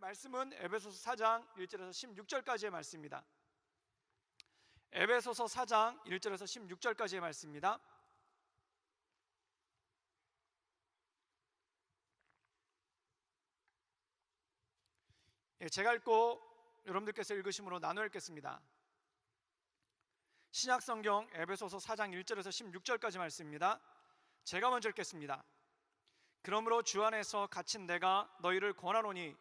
말씀은 에베소서 4장 1절에서 16절까지의 말씀입니다. 에베소서 4장 1절에서 16절까지의 말씀입니다. 제가 읽고 여러분들께서 읽으심으로 나눠 읽겠습니다. 신약성경 에베소서 4장 1절에서 16절까지 말씀입니다. 제가 먼저 읽겠습니다. 그러므로 주 안에서 갇힌 내가 너희를 권하노니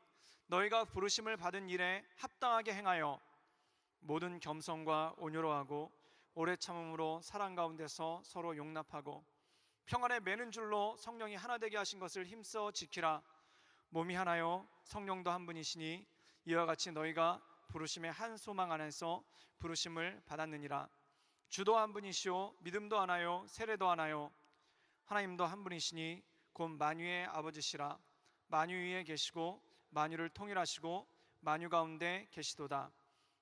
너희가 부르심을 받은 일에 합당하게 행하여 모든 겸손과 온유로하고 오래 참음으로 사랑 가운데서 서로 용납하고 평안에 매는 줄로 성령이 하나 되게 하신 것을 힘써 지키라. 몸이 하나요 성령도 한 분이시니 이와 같이 너희가 부르심의 한 소망 안에서 부르심을 받았느니라. 주도 한 분이시오 믿음도 하나요 세례도 하나요 하나님도 한 분이시니 곧 만유의 아버지시라. 만유 위에 계시고 만유를 통일하시고 만유 가운데 계시도다.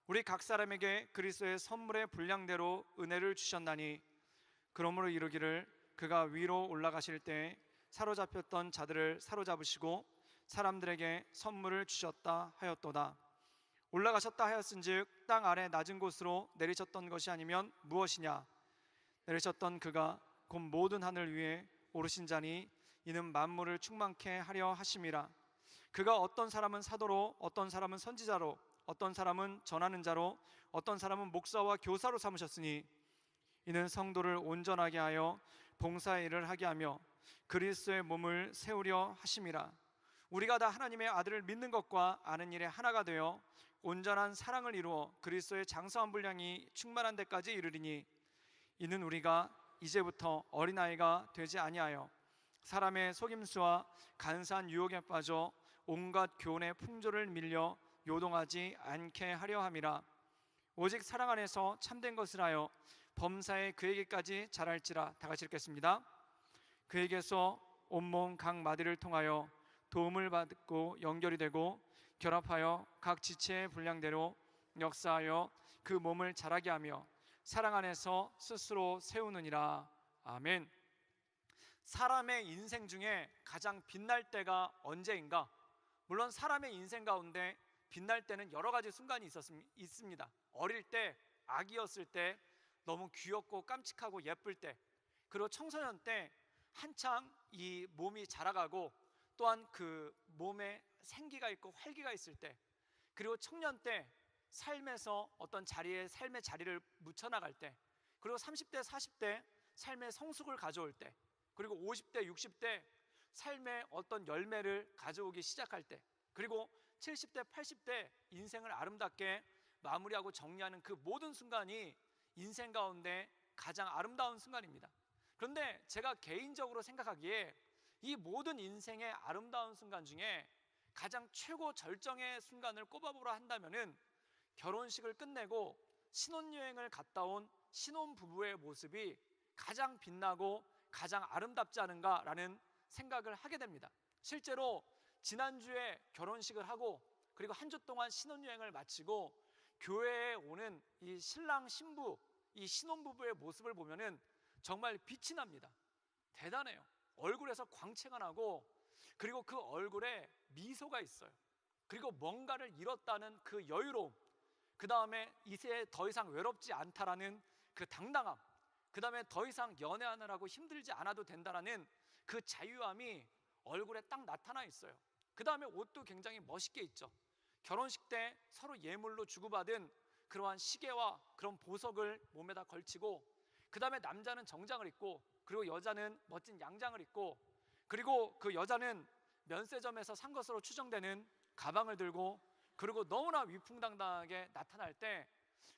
우리 각 사람에게 그리스도의 선물의 분량대로 은혜를 주셨나니 그러므로 이르기를 그가 위로 올라가실 때 사로잡혔던 자들을 사로잡으시고 사람들에게 선물을 주셨다 하였도다. 올라가셨다 하였은즉 땅 아래 낮은 곳으로 내리셨던 것이 아니면 무엇이냐. 내리셨던 그가 곧 모든 하늘 위에 오르신 자니 이는 만물을 충만케 하려 하심이라. 그가 어떤 사람은 사도로 어떤 사람은 선지자로 어떤 사람은 전하는 자로 어떤 사람은 목사와 교사로 삼으셨으니 이는 성도를 온전하게 하여 봉사의 일을 하게 하며 그리스도의 몸을 세우려 하심이라. 우리가 다 하나님의 아들을 믿는 것과 아는 일에 하나가 되어 온전한 사랑을 이루어 그리스도의 장성한 분량이 충만한 데까지 이르리니 이는 우리가 이제부터 어린아이가 되지 아니하여 사람의 속임수와 간사한 유혹에 빠져 온갖 교훈의 풍조를 밀려 요동하지 않게 하려 함이라. 오직 사랑 안에서 참된 것을 하여 범사에 그에게까지 자랄지라. 다 같이 읽겠습니다. 그에게서 온몸 각 마디를 통하여 도움을 받고 연결이 되고 결합하여 각 지체의 분량대로 역사하여 그 몸을 자라게 하며 사랑 안에서 스스로 세우느니라. 아멘. 사람의 인생 중에 가장 빛날 때가 언제인가? 물론 사람의 인생 가운데 빛날 때는 여러 가지 순간이 있습니다. 어릴 때, 아기였을 때, 너무 귀엽고 깜찍하고 예쁠 때, 그리고 청소년 때 한창 이 몸이 자라가고 또한 그 몸에 생기가 있고 활기가 있을 때, 그리고 청년 때 삶에서 어떤 자리에 삶의 자리를 묻혀나갈 때, 그리고 30대, 40대 삶의 성숙을 가져올 때, 그리고 50대, 60대 삶의 어떤 열매를 가져오기 시작할 때, 그리고 70대, 80대 인생을 아름답게 마무리하고 정리하는 그 모든 순간이 인생 가운데 가장 아름다운 순간입니다. 그런데 제가 개인적으로 생각하기에 이 모든 인생의 아름다운 순간 중에 가장 최고 절정의 순간을 꼽아보라 한다면은 결혼식을 끝내고 신혼여행을 갔다 온 신혼부부의 모습이 가장 빛나고 가장 아름답지 않은가라는 생각을 하게 됩니다. 실제로 지난주에 결혼식을 하고 그리고 한 주 동안 신혼여행을 마치고 교회에 오는 이 신랑 신부, 이 신혼부부의 모습을 보면은 정말 빛이 납니다. 대단해요. 얼굴에서 광채가 나고 그리고 그 얼굴에 미소가 있어요. 그리고 뭔가를 잃었다는 그 여유로움, 그 다음에 이제 더 이상 외롭지 않다라는 그 당당함, 그 다음에 더 이상 연애하느라고 힘들지 않아도 된다라는 그 자유함이 얼굴에 딱 나타나 있어요. 그 다음에 옷도 굉장히 멋있게 있죠. 결혼식 때 서로 예물로 주고받은 그러한 시계와 그런 보석을 몸에다 걸치고, 그 다음에 남자는 정장을 입고 그리고 여자는 멋진 양장을 입고, 그리고 그 여자는 면세점에서 산 것으로 추정되는 가방을 들고, 그리고 너무나 위풍당당하게 나타날 때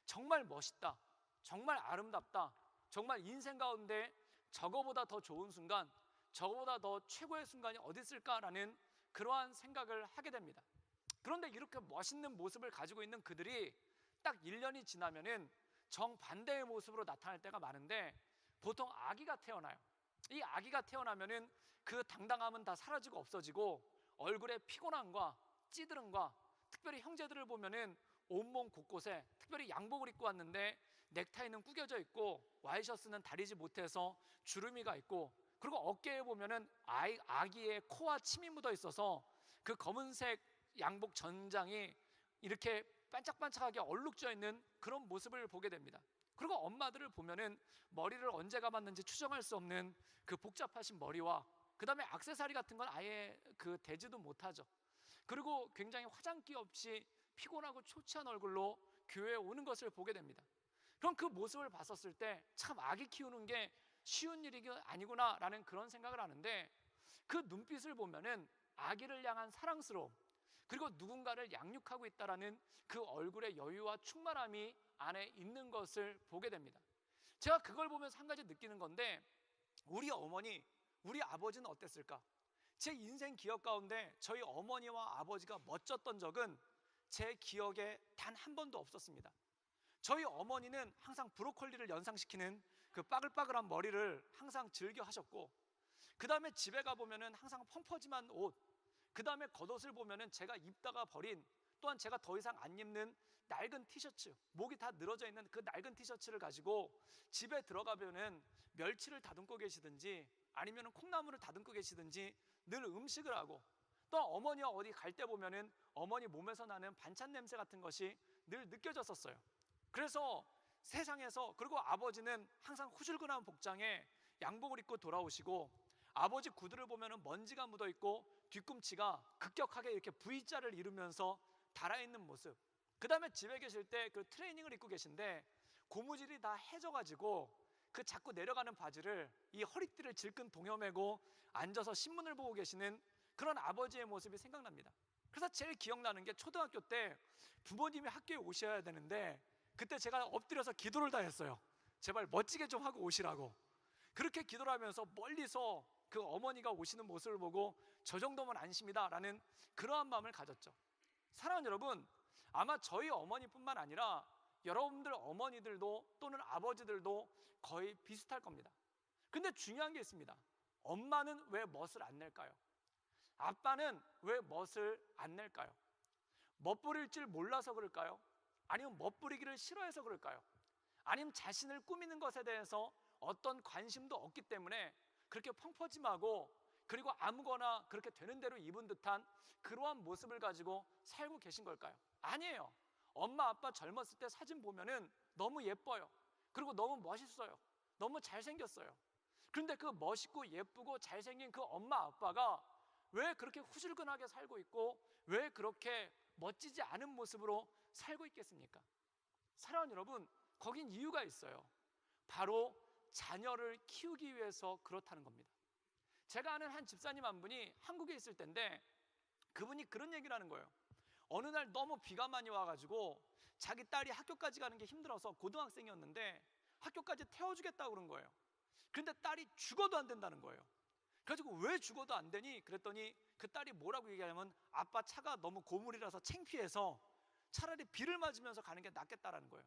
정말 멋있다, 정말 아름답다, 정말 인생 가운데 저거보다 더 좋은 순간, 저거보다 더 최고의 순간이 어디 있을까라는 그러한 생각을 하게 됩니다. 그런데 이렇게 멋있는 모습을 가지고 있는 그들이 딱 1년이 지나면은 정반대의 모습으로 나타날 때가 많은데, 보통 아기가 태어나요. 이 아기가 태어나면은 그 당당함은 다 사라지고 없어지고 얼굴에 피곤함과 찌드름과, 특별히 형제들을 보면은 온몸 곳곳에, 특별히 양복을 입고 왔는데 넥타이는 구겨져 있고 와이셔츠는 다리지 못해서 주름이가 있고, 그리고 어깨에 보면은 아기의 코와 침이 묻어 있어서 그 검은색 양복 전장이 이렇게 반짝반짝하게 얼룩져 있는 그런 모습을 보게 됩니다. 그리고 엄마들을 보면은 머리를 언제 감았는지 추정할 수 없는 그 복잡하신 머리와 그 다음에 액세서리 같은 건 아예 그 대지도 못하죠. 그리고 굉장히 화장기 없이 피곤하고 초췌한 얼굴로 교회에 오는 것을 보게 됩니다. 그럼 그 모습을 봤었을 때 참 아기 키우는 게 쉬운 일이 아니구나 라는 그런 생각을 하는데, 그 눈빛을 보면은 아기를 향한 사랑스러움, 그리고 누군가를 양육하고 있다라는 그 얼굴의 여유와 충만함이 안에 있는 것을 보게 됩니다. 제가 그걸 보면서 한 가지 느끼는 건데, 우리 어머니, 우리 아버지는 어땠을까? 제 인생 기억 가운데 저희 어머니와 아버지가 멋졌던 적은 제 기억에 단 한 번도 없었습니다. 저희 어머니는 항상 브로콜리를 연상시키는 그 빠글빠글한 머리를 항상 즐겨 하셨고, 그 다음에 집에 가보면은 항상 펑퍼짐한 옷, 그 다음에 겉옷을 보면은 제가 입다가 버린, 또한 제가 더 이상 안 입는 낡은 티셔츠, 목이 다 늘어져 있는 그 낡은 티셔츠를 가지고 집에 들어가면은 멸치를 다듬고 계시든지 아니면 콩나물을 다듬고 계시든지 늘 음식을 하고, 또 어머니와 어디 갈 때 보면은 어머니 몸에서 나는 반찬 냄새 같은 것이 늘 느껴졌었어요. 그래서 세상에서, 그리고 아버지는 항상 후줄근한 복장에 양복을 입고 돌아오시고, 아버지 구두를 보면은 먼지가 묻어 있고 뒤꿈치가 급격하게 이렇게 V자를 이루면서 달아있는 모습, 그 다음에 집에 계실 때 그 트레이닝을 입고 계신데 고무줄이 다 해져가지고 그 자꾸 내려가는 바지를 이 허리띠를 질끈 동여매고 앉아서 신문을 보고 계시는 그런 아버지의 모습이 생각납니다. 그래서 제일 기억나는 게 초등학교 때 부모님이 학교에 오셔야 되는데 그때 제가 엎드려서 기도를 다 했어요. 제발 멋지게 좀 하고 오시라고. 그렇게 기도를 하면서 멀리서 그 어머니가 오시는 모습을 보고 저 정도면 안심이다 라는 그러한 마음을 가졌죠. 사랑하는 여러분, 아마 저희 어머니뿐만 아니라 여러분들 어머니들도 또는 아버지들도 거의 비슷할 겁니다. 근데 중요한 게 있습니다. 엄마는 왜 멋을 안 낼까요? 아빠는 왜 멋을 안 낼까요? 멋부릴 줄 몰라서 그럴까요? 아니면 멋부리기를 싫어해서 그럴까요? 아니면 자신을 꾸미는 것에 대해서 어떤 관심도 없기 때문에 그렇게 펑퍼짐하고, 그리고 아무거나 그렇게 되는 대로 입은 듯한 그러한 모습을 가지고 살고 계신 걸까요? 아니에요. 엄마 아빠 젊었을 때 사진 보면은 너무 예뻐요. 그리고 너무 멋있어요. 너무 잘생겼어요. 그런데 그 멋있고 예쁘고 잘생긴 그 엄마 아빠가 왜 그렇게 후줄근하게 살고 있고 왜 그렇게 멋지지 않은 모습으로 살고 있겠습니까? 사랑하는 여러분, 거긴 이유가 있어요. 바로 자녀를 키우기 위해서 그렇다는 겁니다. 제가 아는 한 집사님 한 분이 한국에 있을 때인데 그분이 그런 얘기를 하는 거예요. 어느 날 너무 비가 많이 와가지고 자기 딸이 학교까지 가는 게 힘들어서, 고등학생이었는데 학교까지 태워주겠다고 그런 거예요. 그런데 딸이 죽어도 안 된다는 거예요. 그래가지고 왜 죽어도 안 되니? 그랬더니 그 딸이 뭐라고 얘기하냐면, 아빠 차가 너무 고물이라서 창피해서 차라리 비를 맞으면서 가는 게 낫겠다라는 거예요.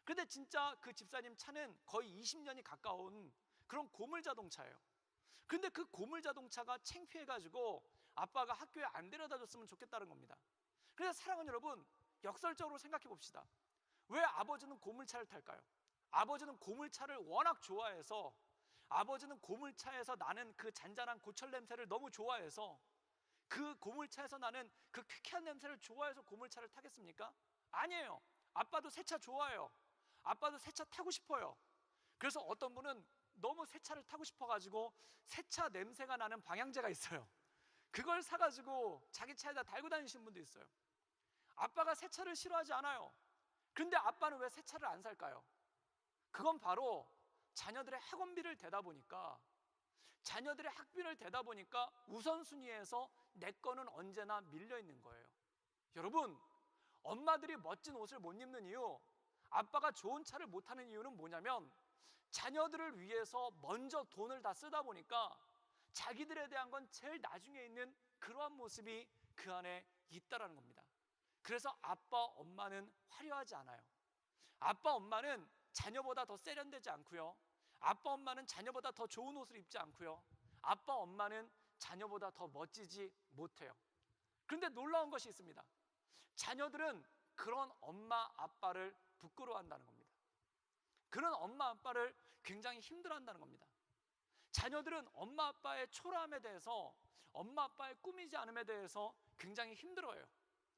그런데 진짜 그 집사님 차는 거의 20년이 가까운 그런 고물 자동차예요. 근데 그 고물 자동차가 창피해가지고 아빠가 학교에 안 데려다 줬으면 좋겠다는 겁니다. 그래서 사랑하는 여러분, 역설적으로 생각해 봅시다. 왜 아버지는 고물차를 탈까요? 아버지는 고물차를 워낙 좋아해서, 아버지는 고물차에서 나는 그 잔잔한 고철 냄새를 너무 좋아해서, 그 고물차에서 나는 그 쾌쾌한 냄새를 좋아해서 고물차를 타겠습니까? 아니에요. 아빠도 새 차 좋아해요. 아빠도 새 차 타고 싶어요. 그래서 어떤 분은 너무 새 차를 타고 싶어가지고 새 차 냄새가 나는 방향제가 있어요. 그걸 사가지고 자기 차에다 달고 다니시는 분도 있어요. 아빠가 새 차를 싫어하지 않아요. 근데 아빠는 왜 새 차를 안 살까요? 그건 바로 자녀들의 학원비를 대다 보니까, 자녀들의 학비를 대다 보니까 우선순위에서 내 거는 언제나 밀려 있는 거예요. 여러분, 엄마들이 멋진 옷을 못 입는 이유, 아빠가 좋은 차를 못 타는 이유는 뭐냐면, 자녀들을 위해서 먼저 돈을 다 쓰다 보니까 자기들에 대한 건 제일 나중에 있는 그러한 모습이 그 안에 있다라는 겁니다. 그래서 아빠 엄마는 화려하지 않아요. 아빠 엄마는 자녀보다 더 세련되지 않고요. 아빠 엄마는 자녀보다 더 좋은 옷을 입지 않고요. 아빠 엄마는 자녀보다 더 멋지지 못해요. 그런데 놀라운 것이 있습니다. 자녀들은 그런 엄마 아빠를 부끄러워한다는 겁니다. 그런 엄마 아빠를 굉장히 힘들어한다는 겁니다. 자녀들은 엄마 아빠의 초라함에 대해서, 엄마 아빠의 꾸미지 않음에 대해서 굉장히 힘들어해요.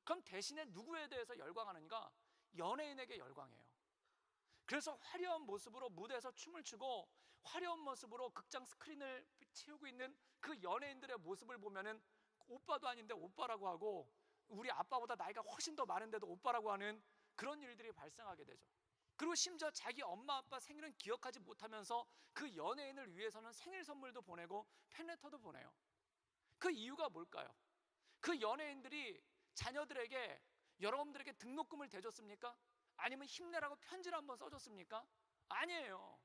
그럼 대신에 누구에 대해서 열광하는가? 연예인에게 열광해요. 그래서 화려한 모습으로 무대에서 춤을 추고 화려한 모습으로 극장 스크린을 채우고 있는 그 연예인들의 모습을 보면은 오빠도 아닌데 오빠라고 하고, 우리 아빠보다 나이가 훨씬 더 많은데도 오빠라고 하는 그런 일들이 발생하게 되죠. 그리고 심지어 자기 엄마 아빠 생일은 기억하지 못하면서 그 연예인을 위해서는 생일 선물도 보내고 팬레터도 보내요. 그 이유가 뭘까요? 그 연예인들이 자녀들에게, 여러분들에게 등록금을 대줬습니까? 아니면 힘내라고 편지를 한번 써줬습니까? 아니에요.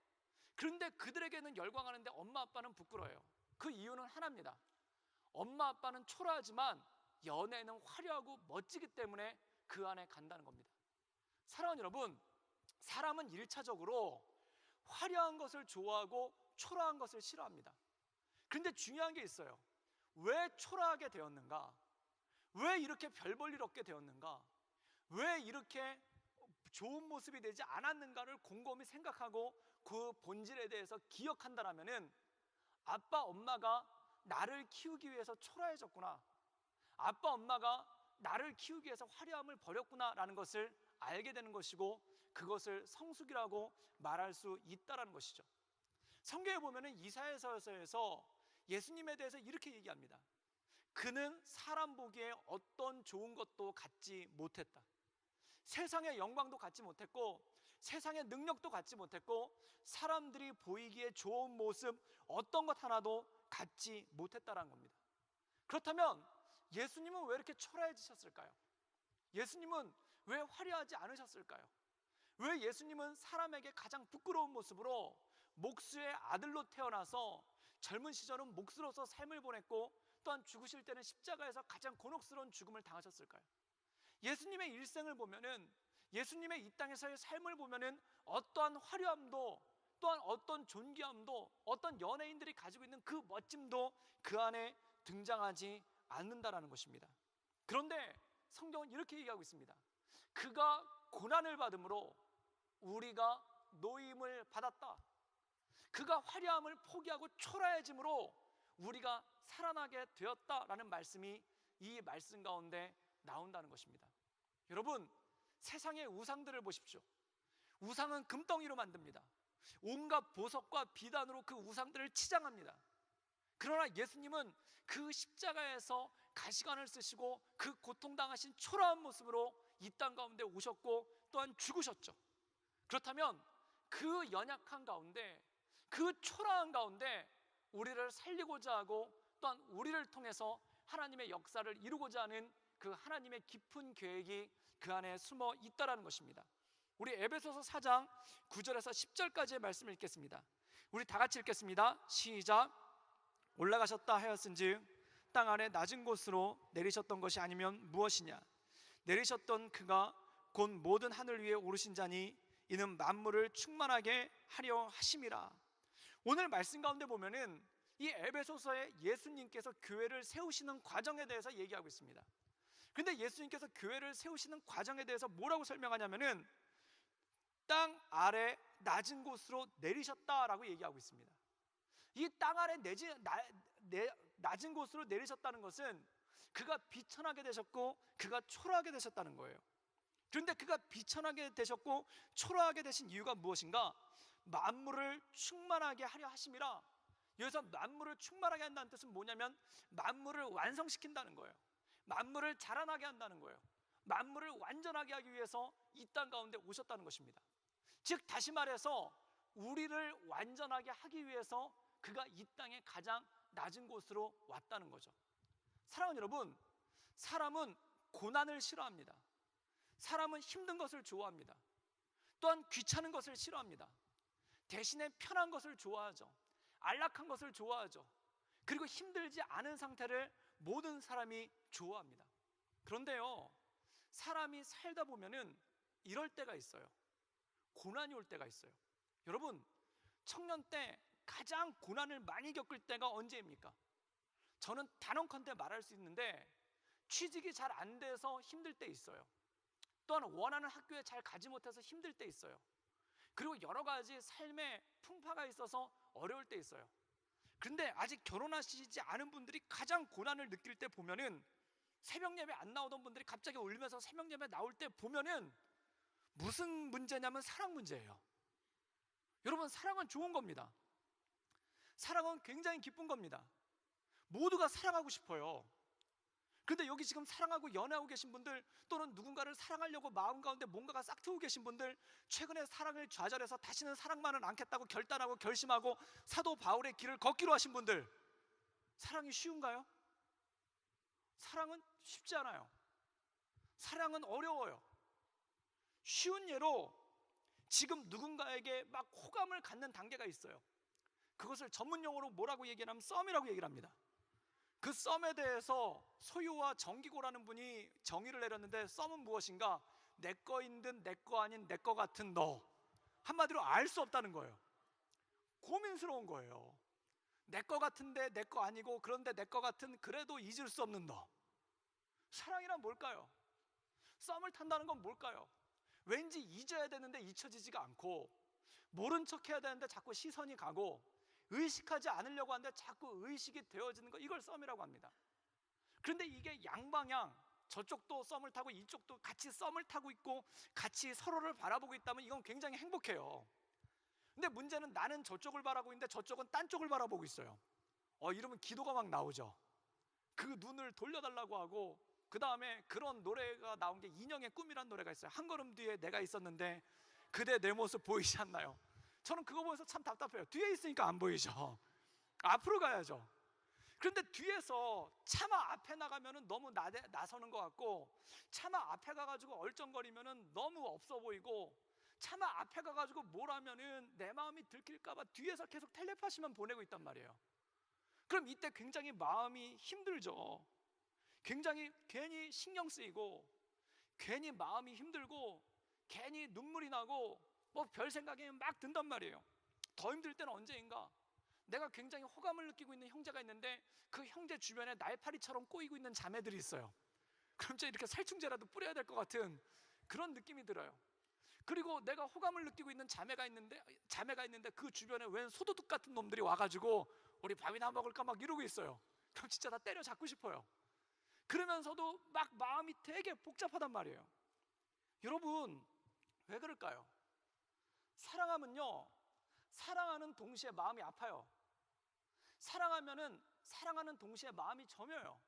그런데 그들에게는 열광하는데 엄마 아빠는 부끄러워요. 그 이유는 하나입니다. 엄마 아빠는 초라하지만 연애는 화려하고 멋지기 때문에 그 안에 간다는 겁니다. 사랑하는 여러분, 사람은 1차적으로 화려한 것을 좋아하고 초라한 것을 싫어합니다. 그런데 중요한 게 있어요. 왜 초라하게 되었는가? 왜 이렇게 별 볼 일 없게 되었는가? 왜 이렇게 좋은 모습이 되지 않았는가를 곰곰이 생각하고 그 본질에 대해서 기억한다라면은, 아빠 엄마가 나를 키우기 위해서 초라해졌구나, 아빠 엄마가 나를 키우기 위해서 화려함을 버렸구나라는 것을 알게 되는 것이고, 그것을 성숙이라고 말할 수 있다라는 것이죠. 성경에 보면은 이사야서에서 예수님에 대해서 이렇게 얘기합니다. 그는 사람 보기에 어떤 좋은 것도 갖지 못했다. 세상의 영광도 갖지 못했고 세상의 능력도 갖지 못했고 사람들이 보이기에 좋은 모습 어떤 것 하나도 갖지 못했다라는 겁니다. 그렇다면 예수님은 왜 이렇게 초라해지셨을까요? 예수님은 왜 화려하지 않으셨을까요? 왜 예수님은 사람에게 가장 부끄러운 모습으로 목수의 아들로 태어나서 젊은 시절은 목수로서 삶을 보냈고 또한 죽으실 때는 십자가에서 가장 곤혹스러운 죽음을 당하셨을까요? 예수님의 일생을 보면은, 예수님의 이 땅에서의 삶을 보면은 어떠한 화려함도 또한 어떤 존귀함도 어떤 연예인들이 가지고 있는 그 멋짐도 그 안에 등장하지 않는다라는 것입니다. 그런데 성경은 이렇게 얘기하고 있습니다. 그가 고난을 받음으로 우리가 노임을 받았다. 그가 화려함을 포기하고 초라해짐으로 우리가 살아나게 되었다라는 말씀이 이 말씀 가운데 나온다는 것입니다. 여러분, 세상의 우상들을 보십시오. 우상은 금덩이로 만듭니다. 온갖 보석과 비단으로 그 우상들을 치장합니다. 그러나 예수님은 그 십자가에서 가시관을 쓰시고 그 고통당하신 초라한 모습으로 이 땅 가운데 오셨고 또한 죽으셨죠. 그렇다면 그 연약한 가운데, 그 초라한 가운데 우리를 살리고자 하고 또한 우리를 통해서 하나님의 역사를 이루고자 하는 그 하나님의 깊은 계획이 그 안에 숨어 있다라는 것입니다. 우리 에베소서 4장 9절에서 10절까지의 말씀을 읽겠습니다. 우리 다 같이 읽겠습니다. 시작. 올라가셨다 하였은즉 땅 아래 낮은 곳으로 내리셨던 것이 아니면 무엇이냐? 내리셨던 그가 곧 모든 하늘 위에 오르신 자니 이는 만물을 충만하게 하려 하심이라. 오늘 말씀 가운데 보면은 이 에베소서에 예수님께서 교회를 세우시는 과정에 대해서 얘기하고 있습니다. 그런데 예수님께서 교회를 세우시는 과정에 대해서 뭐라고 설명하냐면은 땅 아래 낮은 곳으로 내리셨다라고 얘기하고 있습니다. 이 땅 아래 낮은 곳으로 내리셨다는 것은 그가 비천하게 되셨고 그가 초라하게 되셨다는 거예요. 그런데 그가 비천하게 되셨고 초라하게 되신 이유가 무엇인가? 만물을 충만하게 하려 하심이라. 여기서 만물을 충만하게 한다는 뜻은 뭐냐면 만물을 완성시킨다는 거예요. 만물을 자라나게 한다는 거예요. 만물을 완전하게 하기 위해서 이 땅 가운데 오셨다는 것입니다. 즉 다시 말해서 우리를 완전하게 하기 위해서 그가 이 땅의 가장 낮은 곳으로 왔다는 거죠. 사랑하는 여러분, 사람은 고난을 싫어합니다. 사람은 힘든 것을 좋아합니다. 또한 귀찮은 것을 싫어합니다. 대신에 편한 것을 좋아하죠. 안락한 것을 좋아하죠. 그리고 힘들지 않은 상태를 모든 사람이 좋아합니다. 그런데요, 사람이 살다 보면은 이럴 때가 있어요. 고난이 올 때가 있어요. 여러분, 청년 때 가장 고난을 많이 겪을 때가 언제입니까? 저는 단언컨대 말할 수 있는데 취직이 잘 안 돼서 힘들 때 있어요. 또한 원하는 학교에 잘 가지 못해서 힘들 때 있어요. 그리고 여러 가지 삶의 풍파가 있어서 어려울 때 있어요. 그런데 아직 결혼하시지 않은 분들이 가장 고난을 느낄 때 보면은 새벽 예배 안 나오던 분들이 갑자기 울면서 새벽 예배 나올 때 보면은 무슨 문제냐면 사랑 문제예요. 여러분, 사랑은 좋은 겁니다. 사랑은 굉장히 기쁜 겁니다. 모두가 사랑하고 싶어요. 그런데 여기 지금 사랑하고 연애하고 계신 분들, 또는 누군가를 사랑하려고 마음 가운데 뭔가가 싹트고 계신 분들, 최근에 사랑을 좌절해서 다시는 사랑만은 않겠다고 결단하고 결심하고 사도 바울의 길을 걷기로 하신 분들, 사랑이 쉬운가요? 사랑은 쉽지 않아요. 사랑은 어려워요. 쉬운 예로 지금 누군가에게 막 호감을 갖는 단계가 있어요. 그것을 전문 용어로 뭐라고 얘기하냐면 썸이라고 얘기를 합니다. 그 썸에 대해서 소유와 정기고라는 분이 정의를 내렸는데, 썸은 무엇인가? 내 거인 듯 내 거 아닌 내 거 같은 너. 한마디로 알 수 없다는 거예요. 고민스러운 거예요. 내 거 같은데 내 거 아니고, 그런데 내 거 같은 그래도 잊을 수 없는 너. 사랑이란 뭘까요? 썸을 탄다는 건 뭘까요? 왠지 잊어야 되는데 잊혀지지가 않고, 모른 척 해야 되는데 자꾸 시선이 가고, 의식하지 않으려고 하는데 자꾸 의식이 되어지는 거, 이걸 썸이라고 합니다. 그런데 이게 양방향, 저쪽도 썸을 타고 이쪽도 같이 썸을 타고 있고 같이 서로를 바라보고 있다면 이건 굉장히 행복해요. 근데 문제는 나는 저쪽을 바라보고 있는데 저쪽은 딴 쪽을 바라보고 있어요. 이러면 기도가 막 나오죠. 그 눈을 돌려달라고 하고, 그 다음에 그런 노래가 나온 게 인형의 꿈이라는 노래가 있어요. 한 걸음 뒤에 내가 있었는데 그대 내 모습 보이지 않나요? 저는 그거 보면서 참 답답해요. 뒤에 있으니까 안 보이죠. 앞으로 가야죠. 그런데 뒤에서 차마 앞에 나가면은 너무 나서는 것 같고, 차마 앞에 가가지고 얼쩡거리면은 너무 없어 보이고, 차마 앞에 가가지고 뭘 하면은 내 마음이 들킬까봐 뒤에서 계속 텔레파시만 보내고 있단 말이에요. 그럼 이때 굉장히 마음이 힘들죠. 굉장히 괜히 신경 쓰이고, 괜히 마음이 힘들고, 괜히 눈물이 나고, 뭐 별 생각이 막 든단 말이에요. 더 힘들 때는 언제인가? 내가 굉장히 호감을 느끼고 있는 형제가 있는데 그 형제 주변에 날파리처럼 꼬이고 있는 자매들이 있어요. 그럼 저 이렇게 살충제라도 뿌려야 될 것 같은 그런 느낌이 들어요. 그리고 내가 호감을 느끼고 있는 자매가 있는데 그 주변에 웬 소도둑 같은 놈들이 와가지고 우리 밥이나 먹을까 막 이러고 있어요. 그럼 진짜 다 때려잡고 싶어요. 그러면서도 막 마음이 되게 복잡하단 말이에요. 여러분, 왜 그럴까요? 사랑하면요, 사랑하는 동시에 마음이 아파요. 사랑하면은 사랑하는 동시에 마음이 저며요.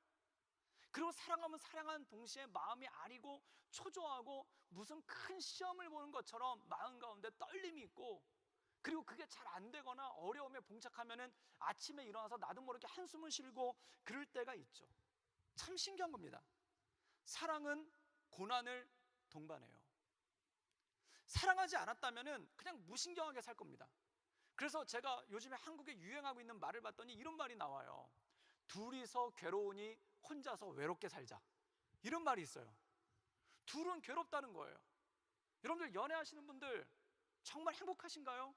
그리고 사랑하면 사랑하는 동시에 마음이 아리고 초조하고, 무슨 큰 시험을 보는 것처럼 마음 가운데 떨림이 있고, 그리고 그게 잘 안 되거나 어려움에 봉착하면은 아침에 일어나서 나도 모르게 한숨을 쉬고 그럴 때가 있죠. 참 신기한 겁니다. 사랑은 고난을 동반해요. 사랑하지 않았다면은 그냥 무신경하게 살 겁니다. 그래서 제가 요즘에 한국에 유행하고 있는 말을 봤더니 이런 말이 나와요. 둘이서 괴로우니 혼자서 외롭게 살자, 이런 말이 있어요. 둘은 괴롭다는 거예요. 여러분들 연애하시는 분들 정말 행복하신가요?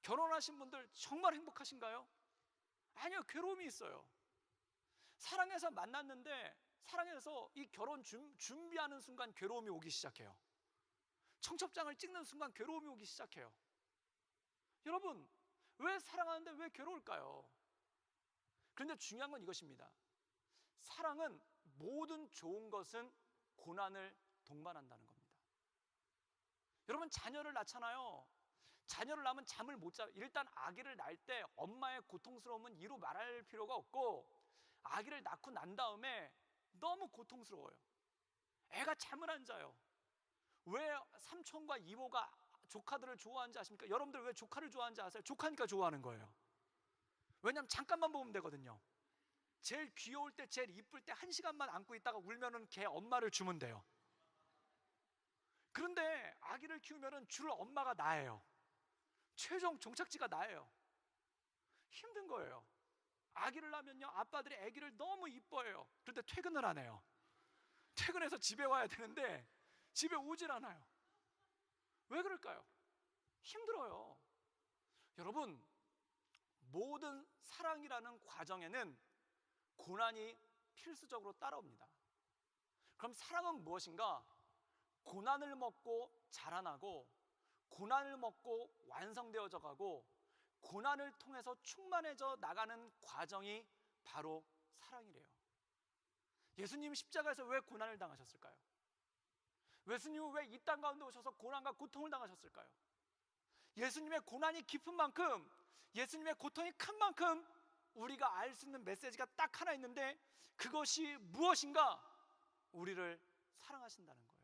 결혼하신 분들 정말 행복하신가요? 아니요, 괴로움이 있어요. 사랑해서 만났는데, 사랑해서 이 결혼 준비하는 순간 괴로움이 오기 시작해요. 청첩장을 찍는 순간 괴로움이 오기 시작해요. 여러분, 왜 사랑하는데 왜 괴로울까요? 그런데 중요한 건 이것입니다. 사랑은 모든 좋은 것은 고난을 동반한다는 겁니다. 여러분, 자녀를 낳잖아요. 자녀를 낳으면 잠을 못 자요. 일단 아기를 낳을 때 엄마의 고통스러움은 이루 말할 필요가 없고, 아기를 낳고 난 다음에 너무 고통스러워요. 애가 잠을 안 자요. 왜 삼촌과 이모가 조카들을 좋아하는지 아십니까? 여러분들 왜 조카를 좋아하는지 아세요? 조카니까 좋아하는 거예요. 왜냐하면 잠깐만 보면 되거든요. 제일 귀여울 때, 제일 이쁠 때 1시간만 안고 있다가 울면은 걔 엄마를 주면 돼요. 그런데 아기를 키우면은 줄 엄마가 나예요. 최종 종착지가 나예요. 힘든 거예요. 아기를 낳으면요, 아빠들이 아기를 너무 이뻐해요. 그런데 퇴근을 안 해요. 퇴근해서 집에 와야 되는데 집에 오질 않아요. 왜 그럴까요? 힘들어요. 여러분, 모든 사랑이라는 과정에는 고난이 필수적으로 따라옵니다. 그럼 사랑은 무엇인가? 고난을 먹고 자라나고, 고난을 먹고 완성되어져 가고, 고난을 통해서 충만해져 나가는 과정이 바로 사랑이래요. 예수님 십자가에서 왜 고난을 당하셨을까요? 예수님은 왜 이 땅 가운데 오셔서 고난과 고통을 당하셨을까요? 예수님의 고난이 깊은 만큼, 예수님의 고통이 큰 만큼 우리가 알 수 있는 메시지가 딱 하나 있는데, 그것이 무엇인가? 우리를 사랑하신다는 거예요.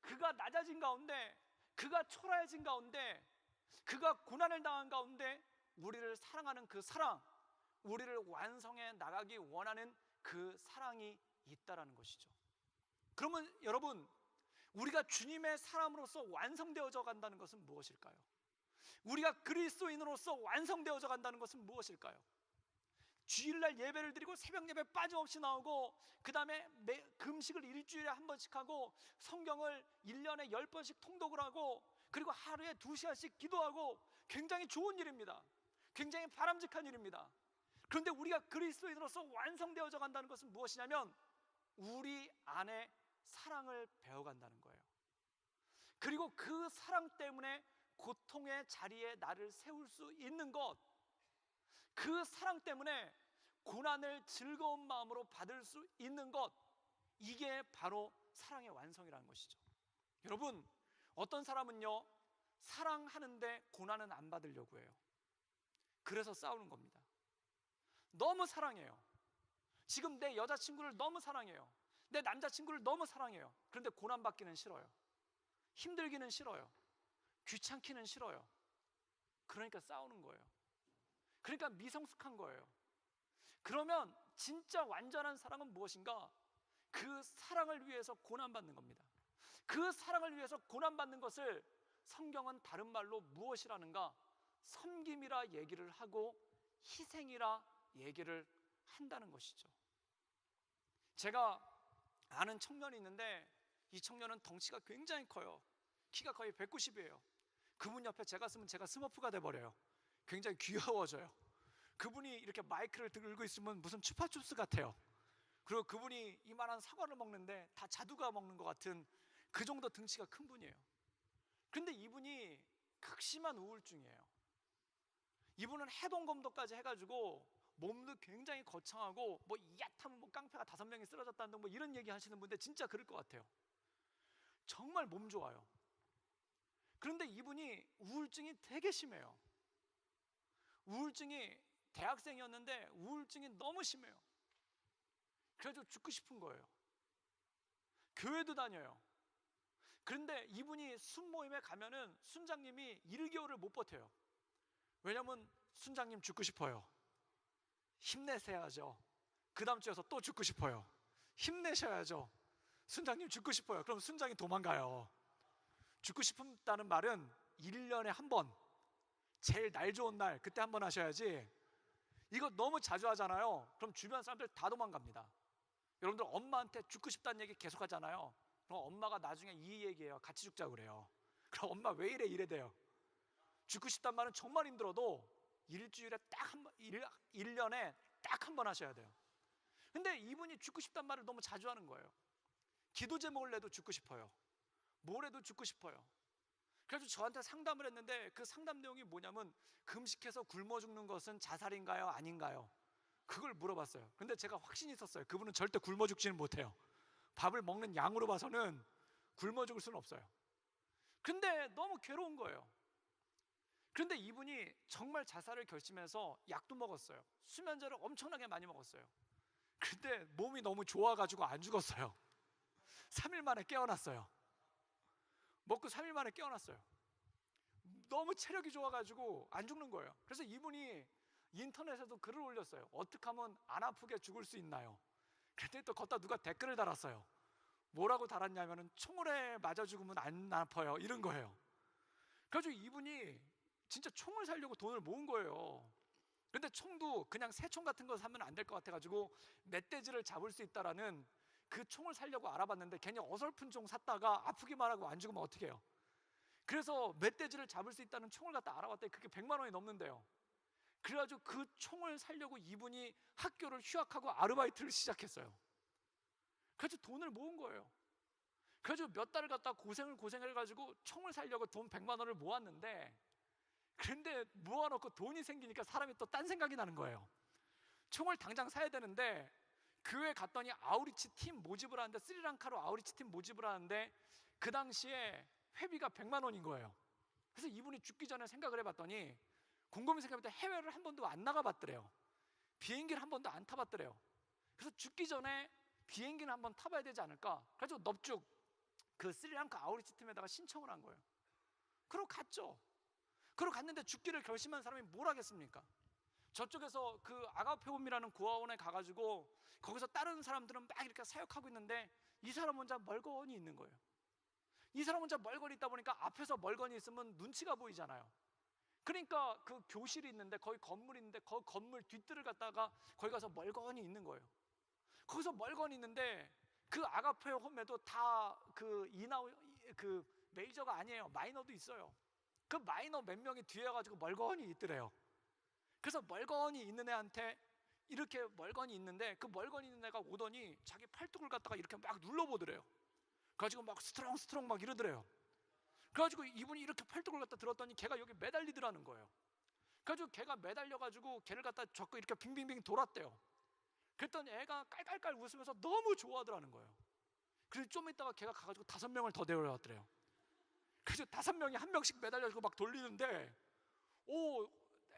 그가 낮아진 가운데, 그가 초라해진 가운데, 그가 고난을 당한 가운데 우리를 사랑하는 그 사랑, 우리를 완성해 나가기 원하는 그 사랑이 있다라는 것이죠. 그러면 여러분, 우리가 주님의 사람으로서 완성되어져 간다는 것은 무엇일까요? 우리가 그리스도인으로서 완성되어져 간다는 것은 무엇일까요? 주일날 예배를 드리고 새벽 예배 빠짐없이 나오고, 그 다음에 금식을 일주일에 한 번씩 하고, 성경을 1년에 10번씩 통독을 하고, 그리고 하루에 2시간씩 기도하고, 굉장히 좋은 일입니다. 굉장히 바람직한 일입니다. 그런데 우리가 그리스도인으로서 완성되어져 간다는 것은 무엇이냐면, 우리 안에 사랑을 배워간다는 거예요. 그리고 그 사랑 때문에 고통의 자리에 나를 세울 수 있는 것, 그 사랑 때문에 고난을 즐거운 마음으로 받을 수 있는 것, 이게 바로 사랑의 완성이라는 것이죠. 여러분, 어떤 사람은요, 사랑하는데 고난은 안 받으려고 해요. 그래서 싸우는 겁니다. 너무 사랑해요. 지금 내 여자친구를 너무 사랑해요. 내 남자친구를 너무 사랑해요. 그런데 고난받기는 싫어요. 힘들기는 싫어요. 귀찮기는 싫어요. 그러니까 싸우는 거예요. 그러니까 미성숙한 거예요. 그러면 진짜 완전한 사랑은 무엇인가? 그 사랑을 위해서 고난받는 겁니다. 그 사랑을 위해서 고난받는 것을 성경은 다른 말로 무엇이라는가? 섬김이라 얘기를 하고 희생이라 얘기를 한다는 것이죠. 제가 아는 청년이 있는데, 이 청년은 덩치가 굉장히 커요. 키가 거의 190이에요. 그분 옆에 제가 쓰면 제가 스머프가 돼버려요. 굉장히 귀여워져요. 그분이 이렇게 마이크를 들고 있으면 무슨 추파춥스 같아요. 그리고 그분이 이만한 사과를 먹는데 다 자두가 먹는 것 같은 그 정도 등치가 큰 분이에요. 그런데 이분이 극심한 우울증이에요. 이분은 해동검도까지 해가지고 몸도 굉장히 거창하고, 뭐 야타면 뭐 깡패가 5명이 쓰러졌다는 뭐 이런 얘기 하시는 분인데 진짜 그럴 것 같아요. 정말 몸 좋아요. 그런데 이분이 우울증이 되게 심해요. 우울증이, 대학생이었는데 우울증이 너무 심해요. 그래서 죽고 싶은 거예요. 교회도 다녀요. 그런데 이분이 순모임에 가면은 순장님이 1개월을 못 버텨요. 왜냐면 순장님 죽고 싶어요. 힘내셔야죠. 그 다음 주에서 또 죽고 싶어요. 힘내셔야죠. 순장님 죽고 싶어요. 그럼 순장이 도망가요. 죽고 싶다는 말은 1년에 한 번, 제일 날 좋은 날, 그때 한 번 하셔야지. 이거 너무 자주 하잖아요. 그럼 주변 사람들 다 도망갑니다. 여러분들 엄마한테 죽고 싶다는 얘기 계속 하잖아요. 그럼 엄마가 나중에 이 얘기해요. 같이 죽자고 그래요. 그럼 엄마 왜 이래? 이래 돼요. 죽고 싶단 말은 정말 힘들어도 일주일에 딱 한 번, 1년에 딱 한 번 하셔야 돼요. 근데 이분이 죽고 싶단 말을 너무 자주 하는 거예요. 기도 제목을 내도 죽고 싶어요. 뭘 해도 죽고 싶어요. 그래서 저한테 상담을 했는데, 그 상담 내용이 뭐냐면, 금식해서 굶어 죽는 것은 자살인가요? 아닌가요? 그걸 물어봤어요. 근데 제가 확신이 있었어요. 그분은 절대 굶어 죽지는 못해요. 밥을 먹는 양으로 봐서는 굶어 죽을 수는 없어요. 근데 너무 괴로운 거예요. 그런데 이분이 정말 자살을 결심해서 약도 먹었어요. 수면제를 엄청나게 많이 먹었어요. 근데 몸이 너무 좋아가지고 안 죽었어요. 3일 만에 깨어났어요. 먹고 3일 만에 깨어났어요. 너무 체력이 좋아가지고 안 죽는 거예요. 그래서 이분이 인터넷에도 글을 올렸어요. 어떻게 하면 안 아프게 죽을 수 있나요? 그랬더니 또 걷다 누가 댓글을 달았어요. 뭐라고 달았냐면은, 총을에 맞아 죽으면 안 아파요, 이런 거예요. 그래가지고 이분이 진짜 총을 사려고 돈을 모은 거예요. 근데 총도 그냥 새총 같은 거 사면 안 될 것 같아가지고 멧돼지를 잡을 수 있다라는 그 총을 사려고 알아봤는데, 괜히 어설픈 총 샀다가 아프기만 하고 안 죽으면 어떻게 해요? 그래서 멧돼지를 잡을 수 있다는 총을 갖다 알아봤더니 그게 100만 원이 넘는데요. 그래가지고 그 총을 사려고 이분이 학교를 휴학하고 아르바이트를 시작했어요. 그래서 돈을 모은 거예요. 그래가지고 몇 달을 갖다 고생해가지고 총을 사려고 돈 100만 원을 모았는데, 그런데 모아놓고 돈이 생기니까 사람이 또 딴 생각이 나는 거예요. 총을 당장 사야 되는데 교회 갔더니 아우리치 팀 모집을 하는데, 스리랑카로 아우리치 팀 모집을 하는데 그 당시에 회비가 100만 원인 거예요. 그래서 이분이 죽기 전에 생각을 해봤더니, 곰곰이 생각해봤더니 해외를 한 번도 안 나가봤더래요. 비행기를 한 번도 안 타봤더래요. 그래서 죽기 전에 비행기는 한 번 타봐야 되지 않을까, 그래서 넙죽 그 스리랑카 아우리치 팀에다가 신청을 한 거예요. 그러고 갔죠. 그러고 갔는데 죽기를 결심한 사람이 뭘 하겠습니까? 저쪽에서 그 아가페움이라는 고아원에 가가지고 거기서 다른 사람들은 막 이렇게 사역하고 있는데 이 사람 혼자 멀거니 있는 거예요. 이 사람 혼자 멀거니 있다 보니까 앞에서 멀거니 있으면 눈치가 보이잖아요. 그러니까 그 교실이 있는데, 거기 건물이 있는데 그 건물 뒷뜰을 갔다가 거기 가서 멀거니 있는 거예요. 거기서 멀거니 있는데 그 아가페 홈에도 다 그 이나우 그 메이저가 아니에요. 마이너도 있어요. 그 마이너 몇 명이 뒤에 가지고 멀거니 있더래요. 그래서 멀거니 있는 애한테 이렇게 멀거니 있는데, 그 멀거니 있는 애가 오더니 자기 팔뚝을 갖다가 이렇게 막 눌러보더래요. 그래가지고 막 스트롱 막 이러더래요. 그래가지고 이분이 이렇게 팔뚝을 갖다 들었더니 걔가 여기 매달리더라는 거예요. 그래가지고 걔가 매달려가지고 걔를 갖다 잡고 이렇게 빙빙빙 돌았대요. 그랬더니 애가 깔깔깔 웃으면서 너무 좋아하더라는 거예요. 그래서 좀 있다가 걔가 가가지고 5명을 더 데려왔더래요. 그래서 5명이 한 명씩 매달려가지고 막 돌리는데,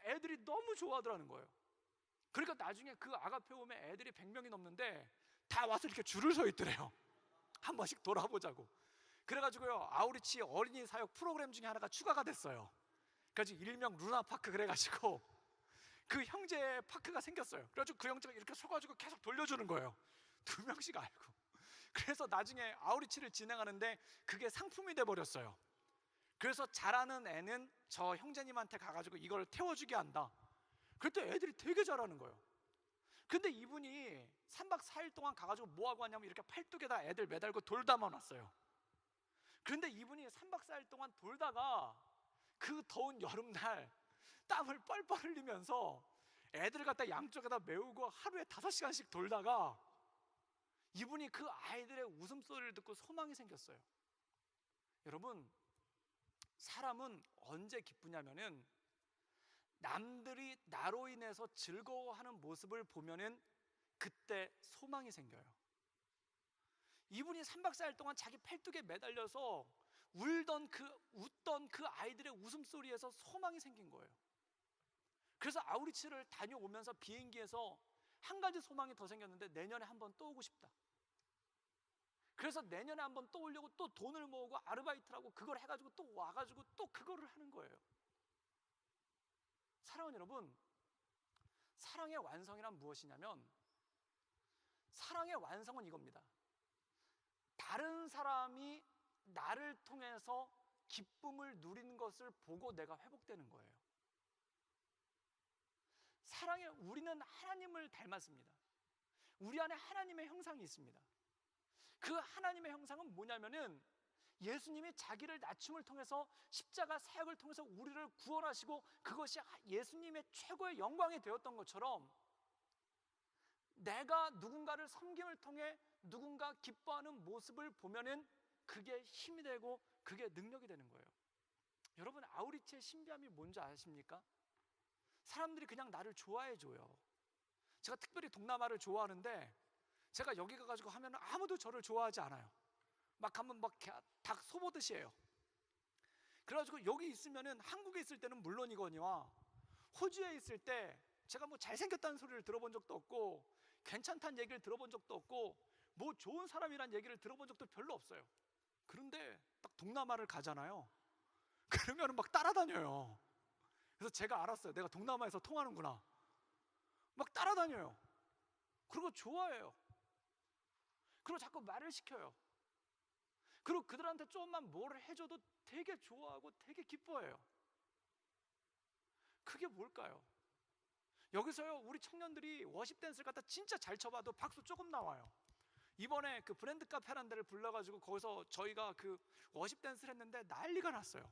애들이 너무 좋아하더라는 거예요. 그러니까 나중에 그 아가페움에 애들이 100명이 넘는데 다 와서 이렇게 줄을 서 있더래요. 한 번씩 돌아보자고. 그래가지고요, 아우리치 어린이 사역 프로그램 중에 하나가 추가가 됐어요. 그래서 일명 루나파크 그래가지고 그 형제 파크가 생겼어요. 그래가지고 그 형제가 이렇게 서가지고 계속 돌려주는 거예요. 2명씩 알고. 그래서 나중에 아우리치를 진행하는데 그게 상품이 돼버렸어요. 그래서 잘하는 애는 저 형제님한테 가가지고 이걸 태워주게 한다. 그때 애들이 되게 잘하는 거예요. 근데 이분이 3박 4일 동안 가가지고 뭐하고 왔냐면 이렇게 팔뚝에다 애들 매달고 돌다만 왔어요. 그런데 이분이 3박 4일 동안 돌다가 그 더운 여름날 땀을 뻘뻘 흘리면서 애들 갖다 양쪽에다 메우고 하루에 5시간씩 돌다가 이분이 그 아이들의 웃음소리를 듣고 소망이 생겼어요. 여러분, 사람은 언제 기쁘냐면은 남들이 나로 인해서 즐거워하는 모습을 보면은 그때 소망이 생겨요. 이분이 3박 4일 동안 자기 팔뚝에 매달려서 웃던 그 아이들의 웃음소리에서 소망이 생긴 거예요. 그래서 아우리치를 다녀오면서 비행기에서 한 가지 소망이 더 생겼는데, 내년에 한번 또 오고 싶다. 그래서 내년에 한번 또 오려고 또 돈을 모으고 아르바이트를 하고 그걸 해가지고 또 와가지고 또 그거를 하는 거예요. 사랑하는 여러분, 사랑의 완성이란 무엇이냐면, 사랑의 완성은 이겁니다. 다른 사람이 나를 통해서 기쁨을 누리는 것을 보고 내가 회복되는 거예요. 우리는 하나님을 닮았습니다. 우리 안에 하나님의 형상이 있습니다. 그 하나님의 형상은 뭐냐면은, 예수님이 자기를 낮춤을 통해서 십자가 사역을 통해서 우리를 구원하시고 그것이 예수님의 최고의 영광이 되었던 것처럼, 내가 누군가를 섬김을 통해 누군가 기뻐하는 모습을 보면은 그게 힘이 되고 그게 능력이 되는 거예요. 여러분, 아우리치의 신비함이 뭔지 아십니까? 사람들이 그냥 나를 좋아해 줘요. 제가 특별히 동남아를 좋아하는데, 제가 여기 가가지고 하면 아무도 저를 좋아하지 않아요. 막 가면 막 닭 소보듯이 해요. 그래가지고 여기 있으면은, 한국에 있을 때는 물론이거니와 호주에 있을 때 제가 뭐 잘생겼다는 소리를 들어본 적도 없고, 괜찮다는 얘기를 들어본 적도 없고, 뭐 좋은 사람이란 얘기를 들어본 적도 별로 없어요. 그런데 딱 동남아를 가잖아요. 그러면 막 따라다녀요. 그래서 제가 알았어요. 내가 동남아에서 통하는구나. 막 따라다녀요. 그리고 좋아해요. 그리고 자꾸 말을 시켜요. 그리고 그들한테 조금만 뭘 해줘도 되게 좋아하고 되게 기뻐해요. 그게 뭘까요? 여기서요, 우리 청년들이 워십 댄스를 갖다 진짜 잘 쳐봐도 박수 조금 나와요. 이번에 그 브랜드 카페라는 데를 불러가지고 거기서 저희가 그 워십 댄스를 했는데 난리가 났어요.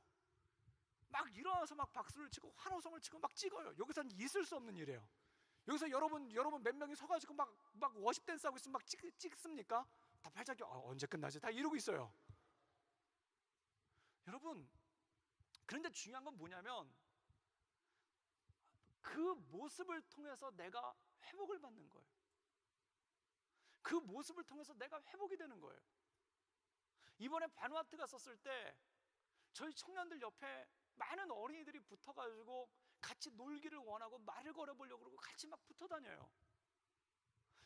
막 일어나서 막 박수를 치고 환호성을 치고 막 찍어요. 여기서는 있을 수 없는 일이에요. 여기서 여러분 몇 명이 서가지고 막 워십 댄스 하고 있으면 막 찍습니까? 다 팔자기 언제 끝나지? 다 이러고 있어요. 여러분, 그런데 중요한 건 뭐냐면, 그 모습을 통해서 내가 회복을 받는 거예요. 그 모습을 통해서 내가 회복이 되는 거예요. 이번에 바누아투 갔었을 때 저희 청년들 옆에 많은 어린이들이 붙어가지고 같이 놀기를 원하고 말을 걸어보려고 그러고 같이 막 붙어 다녀요.